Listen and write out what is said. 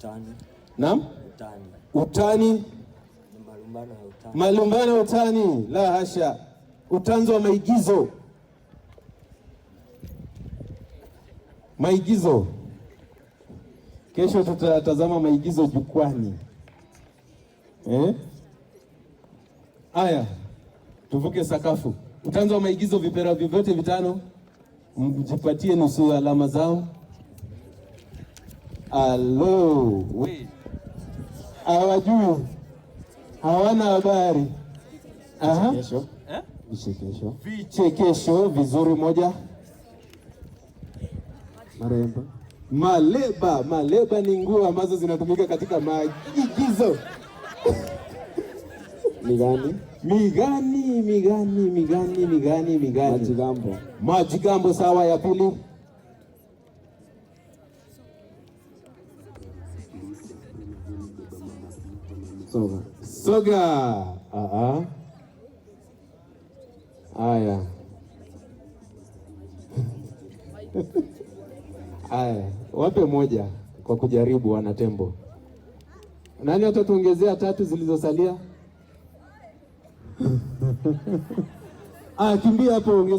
Utani. Naam? Utani. Utani. Malumbano ya utani. Malumbano ya utani. La hasha. Utanzu wa maigizo. Maigizo. Kesho tutatazama maigizo jukwani. Aya. Tuvuke sakafu. Utanzu wa maigizo, vipera vyote vitano. Mjipatie nusu alama zao. Alo. Hawajui. Hawana habari. Aha. Kesho. Vichekesho. Vichekesho vizuri moja. Maremba. Maleba. Maleba ni nguo ambazo zinatumika katika maigizo. Migani. Migani. Majigambo. Majigambo sawa, ya pili. Soga. Aya. Aya, wape moja kwa kujaribu, wana tembo. Nani atatuongezea tatu zilizosalia? Kimbia hapo, ongeza.